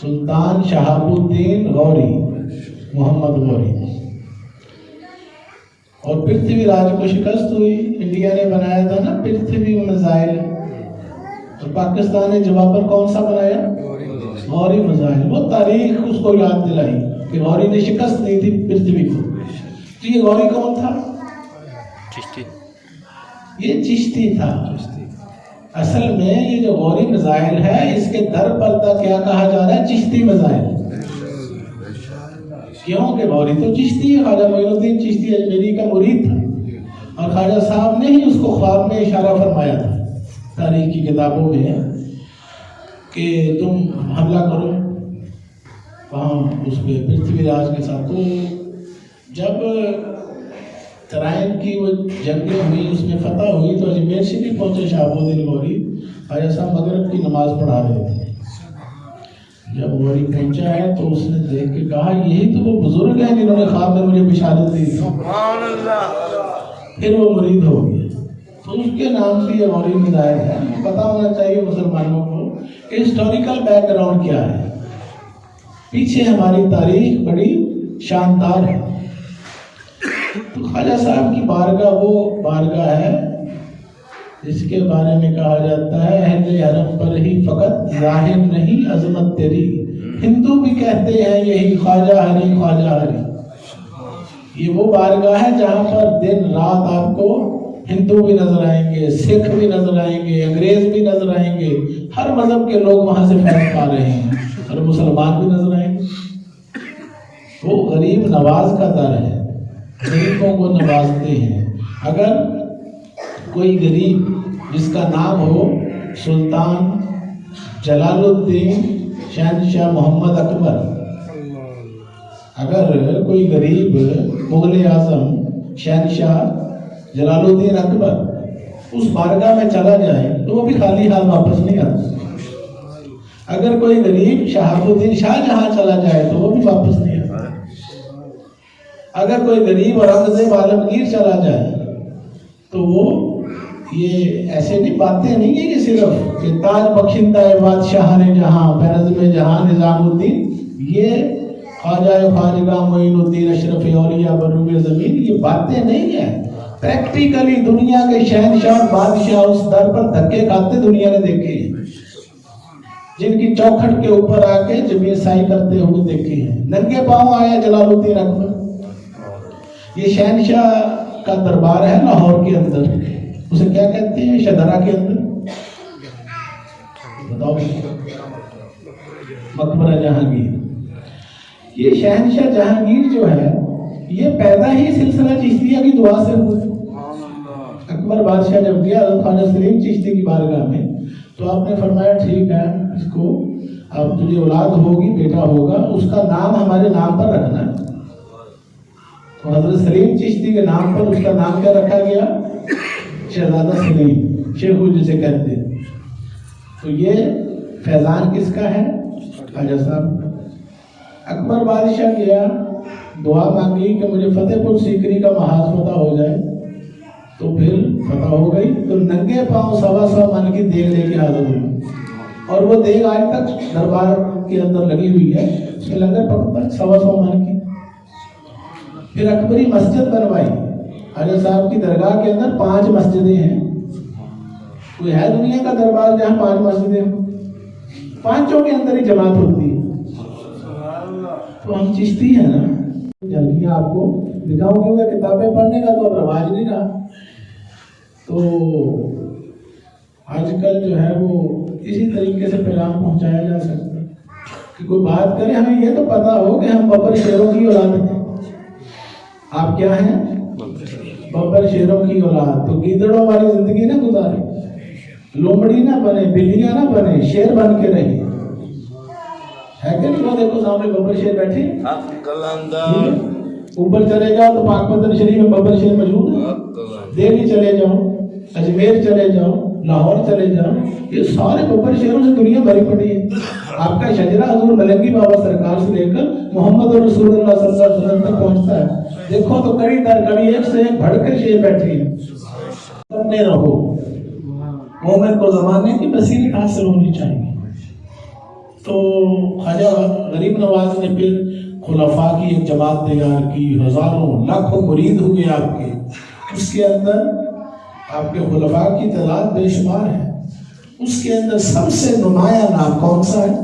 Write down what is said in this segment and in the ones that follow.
سلطان شہاب الدین غوری، محمد غوری. اور پرتھوی راج کو شکست ہوئی. انڈیا نے بنایا تھا نا پرتھوی میزائل، اور پاکستان نے جواب پر کون سا بنایا؟ غوری میزائل. وہ تاریخ اس کو یاد دلائی کہ غوری نے شکست دی تھی پرتھوی کو. تو یہ غوری کون تھا؟ چشتی. یہ چشتی تھا. اصل میں یہ جو غوری میزائل ہے اس کے در پردہ کیا کہا جا رہا ہے؟ چشتی میزائل. کیوں کہ غوری تو چشتی ہے، خواجہ معین الدین چشتی اجمیری کا مرید تھا، اور خواجہ صاحب نے ہی اس کو خواب میں اشارہ فرمایا تھا تاریخ کی کتابوں میں کہ تم حملہ کرو وہاں اس پہ پرتھوی راج کے ساتھ. تو جب ترائن کی وہ جنگیں ہوئی، اس میں فتح ہوئی، تو اجمیر شریف پہنچے شہاب الدین غوری. خواجہ صاحب مغرب کی نماز پڑھا رہے تھے. جب غوری پہنچا ہے تو اس نے دیکھ کے کہا یہی تو وہ بزرگ ہیں جنہوں نے خواب میں مجھے بشارت دی. سبحان اللہ. پھر وہ مرید ہو گیا. تو اس کے نام سے یہ غوری میزائل ہے. پتہ ہونا چاہیے مسلمانوں کو کہ ہسٹوریکل بیک گراؤنڈ کیا ہے. پیچھے ہماری تاریخ بڑی شاندار ہے. تو خواجہ صاحب کی بارگاہ وہ بارگاہ ہے جس کے بارے میں کہا جاتا ہے اہل حرم پر ہی فقط ظاہر نہیں عظمت تیری. ہندو بھی کہتے ہیں یہی خواجہ ہری خواجہ ہری. یہ وہ بارگاہ ہے جہاں پر دن رات آپ کو ہندو بھی نظر آئیں گے، سکھ بھی نظر آئیں گے، انگریز بھی نظر آئیں گے. ہر مذہب کے لوگ وہاں سے فیض پا رہے ہیں، اور مسلمان بھی نظر آئیں گے. وہ غریب نواز کا در ہے، غریبوں کو نوازتے ہیں. اگر کوئی غریب جس کا نام ہو سلطان جلال الدین شہنشاہ محمد اکبر، اگر کوئی غریب مغل اعظم شہنشاہ جلال الدین اکبر اس بارگاہ میں چلا جائے تو وہ بھی خالی ہاتھ واپس نہیں آتا. اگر کوئی غریب شہاب الدین شاہ جہاں چلا جائے تو وہ بھی واپس نہیں آتا. اگر کوئی غریب اورنگزیب عالمگیر چلا جائے تو وہ یہ ایسے نہیں باتیں نہیں ہیں کہ صرف کہ تاج بخشندہ بادشاہ نے جہاں بنظم جہاں نظام الدین، یہ خواجہ خواجگاہ معین الدین اشرف اولیاء بروئے زمین، یہ باتیں نہیں ہیں. پریکٹیکلی دنیا کے شہنشاہ بادشاہ اس در پر دھکے کھاتے دنیا نے دیکھے ہیں، جن کی چوکھٹ کے اوپر آ کے جبین سائی کرتے ہوئے دیکھے ہیں. ننگے پاؤں آیا جلال الدین اکبر. یہ شہنشاہ کا دربار ہے لاہور کے اندر، اسے کیا کہتے ہیں؟ شدرا کے اندر. بتاؤ، مقبرہ جہانگیر. یہ شہنشاہ جہانگیر جو ہے یہ پیدا ہی سلسلہ چشتیہ کی دعا سے ہوا. اکبر بادشاہ جب گیا حضرت خواجہ سلیم چشتی کی بارگاہ میں تو آپ نے فرمایا ٹھیک ہے، اس کو اب تجھے اولاد ہوگی، بیٹا ہوگا، اس کا نام ہمارے نام پر رکھنا ہے. تو حضرت سلیم چشتی کے نام پر اس کا نام کیا رکھا گیا؟ شہزادہ سلیم، شیخو جسے کہتے ہیں. تو یہ فیضان کس کا ہے؟ خواجہ صاحب. اکبر بادشاہ گیا، دعا مانگی کہ مجھے فتح پور سیکری کا محاذ فتح ہو جائے، تو پھر فتح ہو گئی. تو ننگے پاؤں 1.25 من کی دیگ لے کے حاضر ہوئی، اور وہ دیگ آج تک دربار کے اندر لگی ہوئی ہے. اس میں لنگر پکتا ہے 1.25 من کی. پھر اکبری مسجد بنوائی. خواجہ صاحب کی درگاہ کے اندر 5 مسجدیں ہیں. کوئی ہے دنیا کا دربار جہاں 5 مسجدیں ہوں؟ 5 کے اندر ہی جماعت ہوتی ہے. تو ہم چشتی ہیں نا. جلدی آپ کو دکھاؤں کیونکہ کتابیں پڑھنے کا تو اب رواج نہیں رہا. تو آج کل جو ہے وہ اسی طریقے سے پیغام پہنچایا جا سکتا ہے کہ کوئی بات کرے ہمیں یہ تو پتا ہو کہ ہم ببر شیروں کی اولاد ہیں. آپ کیا ہیں؟ ببر شیروں کی اولاد. تو گیدڑوں والی زندگی نہ گزارے، لومڑی نہ بنے، بلیاں نہ بنے، شیر بن کے رہے. ہے کہ نہیں؟ وہ دیکھو سامنے ببر شیر بیٹھے. اوپر چلے جاؤ تو پاک مدن شریف میں ببر شیر موجود ہے. دہلی چلے جاؤ، اجمیر چلے جاؤ، لاہور چلے جاؤ، یہ سارے ببر شیروں سے دنیا بھری پڑی ہے. آپ کا شجرہ حضور ملنگی بابا سرکار سے لے کر محمد رسول اللہ صلی اللہ علیہ وسلم تک پہنچتا ہے. دیکھو تو کڑی در کڑی ایک سے ایک بڑھ کر شیر بیٹھے ہیں. کرنے رہو. مومن کو زمانے کی بصیرت حاصل ہونی چاہیے. تو خواجہ غریب نواز نے پھر خلفاء کی ایک جماعت تیار کی، ہزاروں لاکھوں مرید ہوئے آپ کے، اس کے اندر آپ کے خلفاء کی تعداد بے شمار ہے، اس کے اندر سب سے نمایاں نام کون سا ہے؟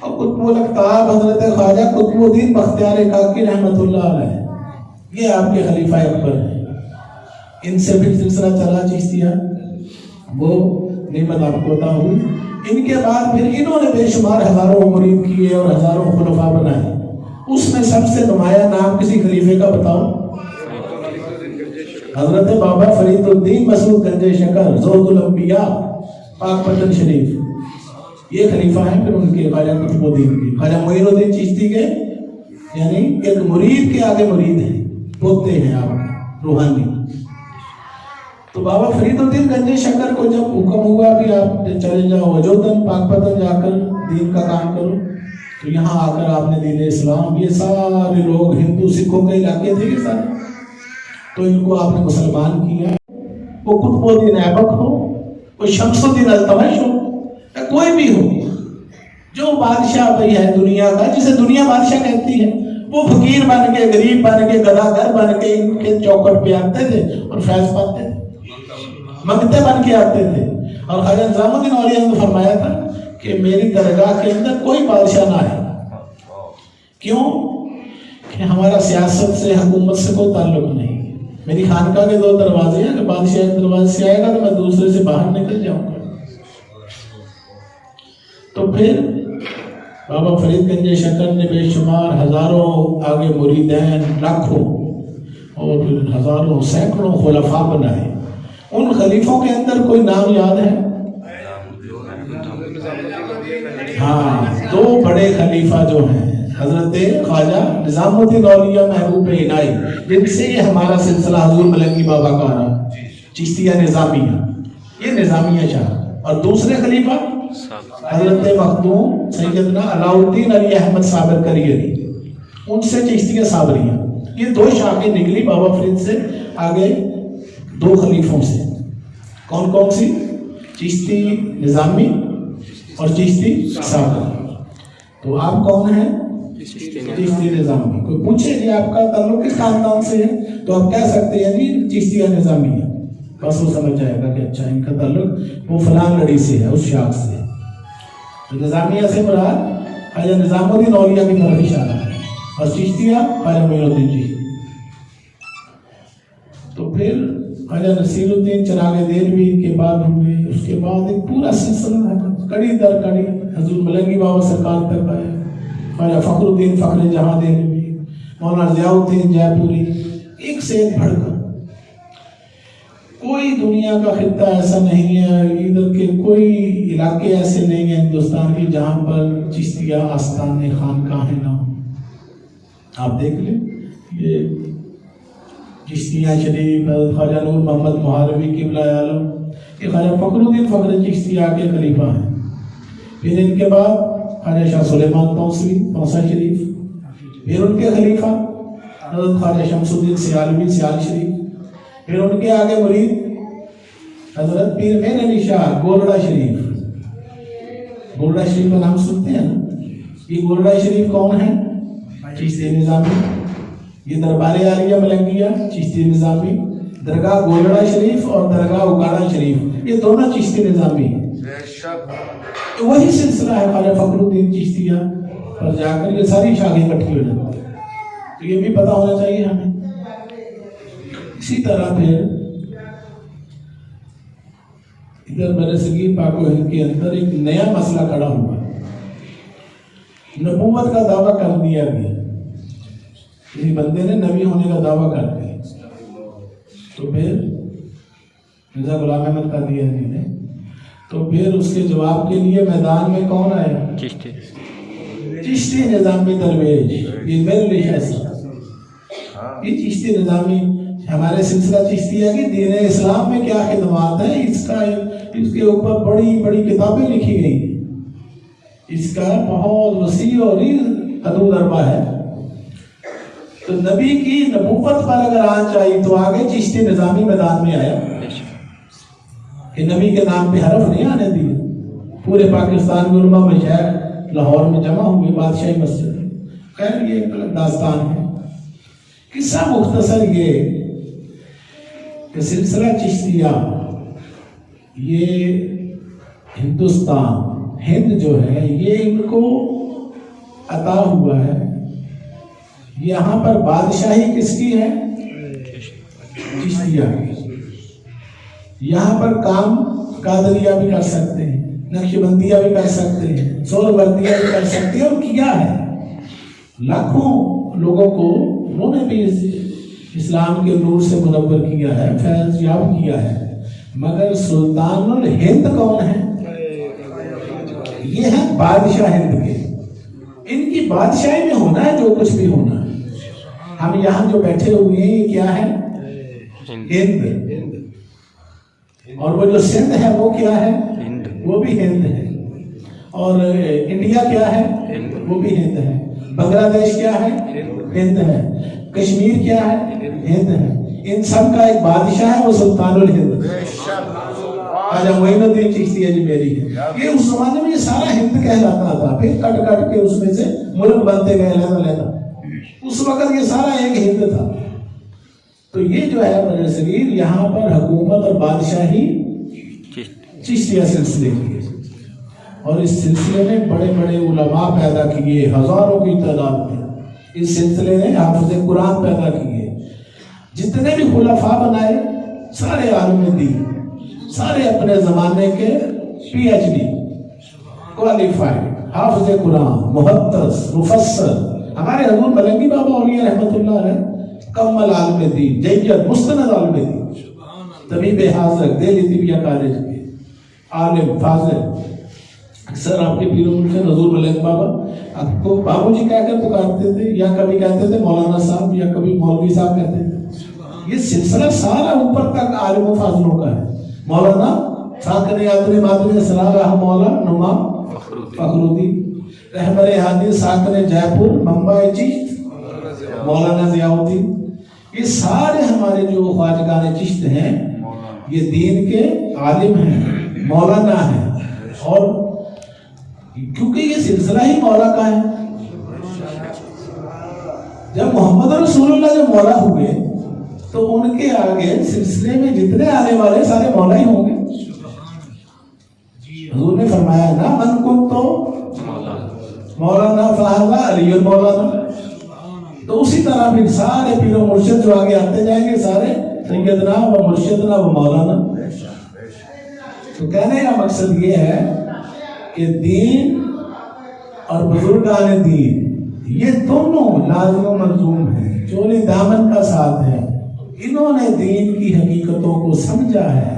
اور قطب الاقطاب حضرت خواجہ قطب الدین بختیار کاکی رحمۃ اللہ علیہ، یہ آپ کے خلیفہ اکبر ہیں، ان سے بھی سلسلہ چلا چشتیہ، وہ نعمت آپ کو عطا ہوئی۔ ان کے بعد پھر انہوں نے بے شمار ہزاروں مرید کیے اور ہزاروں خلفاء بنائے، اس میں سب سے نمایاں نام کسی خلیفے کا بتاؤ؟ حضرت بابا فرید الدین مسعود گنج شکر زہد الانبیاء پاک پتن شریف، یہ خلیفہ ہیں پھر ان کے خواجہ قطب الدین کے، خواجہ معین الدین چشتی کے، یعنی ایک مرید کے آگے مرید ہیں، پوتے ہیں آپ روحانی۔ تو بابا فرید الدین گنج شکر کو جب حکم ہوا کہ آپ چلے جاؤ وجودن پاک پتن جا کر دین کا کام کرو، تو یہاں آ کر آپ نے دین اسلام، یہ سارے لوگ ہندو سکھوں کے علاقے تھے یہ سارے، تو ان کو آپ نے مسلمان کیا۔ وہ قطب الدین ایبک ہو، کوئی شمس الدین التمش ہو، یا کوئی بھی ہو، جو بادشاہ بھئی ہے دنیا کا، جسے دنیا بادشاہ کہتی ہے، وہ فقیر بن کے، غریب بن کے، گداگر بن کے ان کے چوکٹ پہ آتے تھے اور فیض پاتے تھے، منگتے بن کے آتے تھے۔ اور خواجہ نظام الدین اولیاء نے فرمایا تھا کہ میری درگاہ کے اندر کوئی بادشاہ نہ ہے، کیوں کہ ہمارا سیاست سے، حکومت سے کوئی تعلق نہیں، میری خانقاہ کے 2 دروازے ہیں کہ بادشاہ ایک دروازے سے آئے گا تو میں دوسرے سے باہر نکل جاؤں گا۔ تو پھر بابا فرید گنج شکر نے بے شمار ہزاروں آگے مریدین، لاکھوں اور پھر ہزاروں سینکڑوں خلفاء بنائے۔ ان خلیفوں کے اندر کوئی نام یاد ہے؟ ہاں، 2 بڑے خلیفہ جو ہیں، حضرت خواجہ نظام الدین اولیاء محبوب الہی، جن سے یہ ہمارا سلسلہ حضور ملنگی بابا کا آ رہا، چشتیہ نظامیہ، یہ نظامیہ شاہ۔ اور دوسرے خلیفہ حضرت مخدوم سیدنا علاء الدین علی احمد صابر کریری، ان سے چشتیہ صابریہ، یہ 2 شاخیں نکلی بابا فرید سے آگے 2 خلیفوں سے۔ کون کون سی؟ چشتی نظامی اور چشتی صابری۔ تو آپ کون ہیں؟ چشتی نظامی۔ کوئی پوچھے جی آپ کا تعلق کس خاندان سے ہے تو آپ کہہ سکتے ہیں جی چشتیہ نظامیہ، بس وہ سمجھ جائے گا کہ اچھا ان کا تعلق وہ فلاں لڑی سے ہے، اس شاخ سے۔ تو نظامیہ سے مراد خواجہ نظام الدین اولیاء کی طرف اشارہ ہے، اور چشتیہ خواجہ معین الدین چشتی۔ تو پھر خواجہ نصیر الدین چراغ دہلوی کے بعد ہوئے، اس کے بعد ایک پورا سلسلہ ہے، کڑی در کڑی حضور ملنگی بابا سرکار تک آئے، خواجہ فخر الدین فخر جہاں دہلوی، مولانا ضیاء الدین جے پوری، ایک سے ایک بڑھ کر۔ کوئی دنیا کا خطہ ایسا نہیں ہے، ادھر کے کوئی علاقے ایسے نہیں ہیں ہندوستان کی جہاں پر چشتیہ آستان خانقاہیں نہ ہوں۔ آپ دیکھ لیں، یہ چشتیہ شریف خواجہ نور محمد محاربی قبلہ عالم، یہ خواجہ فخر الدین فخر چشتیہ کے خلیفہ ہیں۔ پھر ان کے بعد خواجہ شاہ سلیمان توسری توسہ شریف، پھر ان کے خلیفہ حضرت خواجہ شمس الدین سیالوی سیال شریف، پھر ان کے آگے مرید حضرت پیر میر علی شاہ گولڑا شریف۔ گولڑا شریف کا نام سنتے ہیں نا؟ یہ گولڑا شریف کون ہے؟ چشتی نظامی۔ یہ دربار عالیہ ملنگیہ چشتی نظامی، درگاہ گولڑا شریف اور درگاہ اکاڑا شریف، یہ دونوں چشتی نظامی ہیں۔ وہی سلسلہ ہے خواجہ فخر الدین چشتیہ پر جا کر یہ ساری شاخیں اکٹھی ہو جاتی ہیں، تو یہ بھی پتہ ہونا چاہیے ہمیں۔ اسی طرح پھر ادھر برصغیر پاک و ہند کے اندر ایک نیا مسئلہ کھڑا ہوا، نبوت کا دعویٰ کر دیا گیا، کسی بندے نے نبی ہونے کا دعویٰ کر دیا، تو پھر مرزا غلام احمد قادیانی نے، تو پھر اس کے جواب کے لیے میدان میں کون آیا؟ چشتی نظامی درویش، یہ میرے لیے ایسا، یہ چشتی نظامی ہمارے سلسلہ چشتیہ کی دین اسلام میں کیا خدمات ہیں، اس کے اوپر بڑی بڑی کتابیں لکھی گئی ہیں، اس کا بہت وسیع اور حدود اربا ہے۔ تو نبی کی نبوت پر اگر آنچ آئی تو آگے چشتی نظامی میدان میں آیا کہ نبی کے نام پہ حرف نہیں آنے دیے. پورے پاکستان میں علماء مشائخ لاہور میں جمع ہوئے بادشاہی مسجد. خیر یہ ایک الگ داستان ہے. قصہ مختصر یہ کہ سلسلہ چشتیہ یہ ہندوستان ہند جو ہے یہ ان کو عطا ہوا ہے. یہاں پر بادشاہی کس کی ہے؟ چشتیہ کی. یہاں پر کام قادریہ بھی کر سکتے ہیں, نقش بندیہ بھی کر سکتے ہیں, سور بردیہ بھی کر سکتے ہیں, اور کیا ہے لاکھوں لوگوں کو انہوں نے بھی اسلام کے نور سے منور کیا ہے, فیض یاب کیا ہے. مگر سلطان الہند کون ہے؟ یہ ہے بادشاہ ہند کے. ان کی بادشاہی میں ہونا ہے جو کچھ بھی ہونا ہے. ہم یہاں جو بیٹھے ہوئے ہیں یہ کیا ہے؟ ہند. اور وہ جو سندھ ہے وہ کیا ہے؟ وہ بھی ہند ہے. اور انڈیا کیا ہے؟ وہ بھی ہند ہے. بنگلہ دیش کیا ہے؟ ہند ہے. کشمیر کیا ہے؟ ہند ہے. ان سب کا ایک بادشاہ ہے, وہ سلطان الہند خواجہ معین الدین چشتی اجمیری ہے. یہ اس زمانے میں یہ سارا ہند کہلاتا تھا, پھر کٹ کٹ کے اس میں سے ملک بنتے گئے علیحدہ. اس وقت یہ سارا ایک ہند تھا. تو یہ جو ہے برِ صغیر یہاں پر حکومت اور بادشاہی چشتیہ سلسلے کی. اور اس سلسلے میں بڑے بڑے علماء پیدا کیے ہزاروں کی تعداد میں. اس سلسلے نے حافظ قرآن پیدا کیے. جتنے بھی خلفاء بنائے سارے عالم دین, سارے اپنے زمانے کے پی ایچ ڈی کوالیفائڈ, حافظ قرآن, محدث, مفسر. ہمارے حضور ملنگی بابا اولیاء رحمۃ اللہ علیہ کمل عالم دین, جید مستند عالم دین, طبیب حاضر, دہلی طبیہ کالج کے عالم فاضل. اکثر آپ کے پیر و مرشد حضور ملنگ بابا آپ کو بابو جی کہہ کر پکارتے تھے, یا کبھی کہتے تھے مولانا صاحب, یا کبھی مولوی صاحب کہتے تھے. یہ سلسلہ سارا اوپر تک عالم و فاضلوں کا ہے. مولانا ساکن یادر مادر اسرار رحم مولا نما فخرالدین, رہبر حادی ساکن جے پور ممبئی چشت مولانا ضیاء الدین. یہ سارے ہمارے جو خواجگان چشت ہیں یہ دین کے عالم ہیں, مولانا ہیں. اور کیونکہ یہ سلسلہ ہی مولا کا ہے. جب محمد رسول اللہ جب مولا ہوئے تو ان کے آگے سلسلے میں جتنے آنے والے سارے مولا ہی ہوں گے. حضور نے فرمایا نا من کنت مولانا فہذا علی المولانا. تو اسی طرح پھر سارے پیر و مرشد جو آگے آتے جائیں گے سارے سیدنا و مرشدنا و مولانا. تو کہنے کا مقصد یہ ہے کہ دین اور بزرگان دین یہ دونوں لازم و ملزوم ہیں, چولی دامن کا ساتھ ہے. انہوں نے دین کی حقیقتوں کو سمجھا ہے,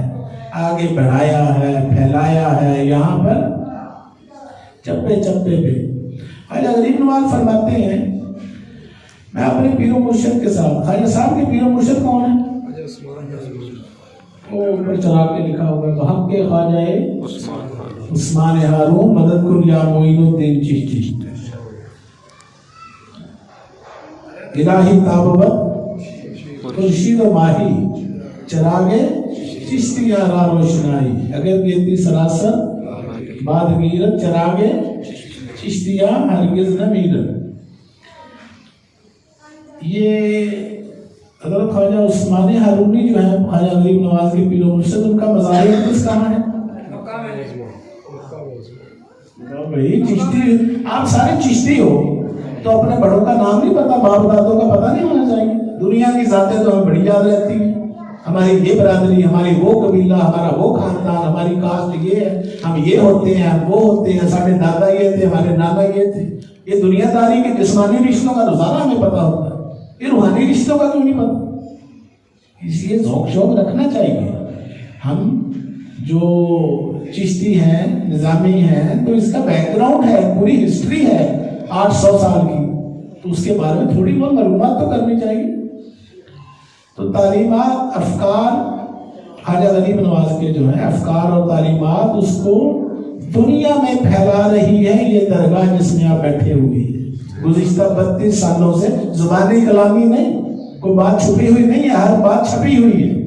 آگے بڑھایا ہے, پھیلایا ہے. یہاں پر چپے چپے پہ خواجہ غریب نواز فرماتے ہیں میں اپنے پیر و مرشد کے ساتھ. خواجہ صاحب کے پیر و مرشد کون ہیں؟ وہ اوپر چلا کے لکھا ہوگا تو ہم کے خواجہ عثمان ہارون مدد کن یا معین الدین چشتی. الہی تابوت خورشید و ماہی چراغے چشتی را روشنائی اگر گیتی سراسر بعد گیرت چراغے چشتیاں ہرگز نہ میرت. یہ حضرت خواجہ عثمان ہارونی جو ہے خواجہ غریب نواز کے پیر و مرشد, ان کا مزار کس کہاں ہے؟ بھائی چشتی, آپ سارے چشتی ہو تو اپنے بڑوں کا نام نہیں پتا, باپ دادوں کا پتہ نہیں ہونا چاہیے. دنیا کی ذاتیں تو ہمیں بڑی یاد رہتی ہیں, ہماری یہ برادری, ہماری وہ قبیلہ, ہمارا وہ خاندان, ہماری کاسٹ یہ ہے, ہم یہ ہوتے ہیں, ہم وہ ہوتے ہیں, سارے دادا یہ تھے, ہمارے نانا یہ تھے. یہ دنیا داری کے جسمانی رشتوں کا تو سارا ہمیں پتا ہوتا ہے, یہ روحانی رشتوں کا کیوں نہیں پتا؟ اس لیے ذوق شوق رکھنا چاہیے. ہم جو چشتی ہیں, نظامی ہیں, تو اس کا بیک گراؤنڈ ہے, پوری ہسٹری ہے 800 سال کی, تو اس کے بارے میں تھوڑی بہت معلومات تو کرنی چاہیے. تو تعلیمات, افکار خواجہ غریب نواز کے جو ہیں افکار اور تعلیمات اس کو دنیا میں پھیلا رہی ہے یہ درگاہ جس میں آپ بیٹھے ہوئے ہیں. گزشتہ 32 سالوں سے زبانی کلامی نہیں، کوئی بات چھپی ہوئی نہیں ہے، ہر بات چھپی ہوئی ہے.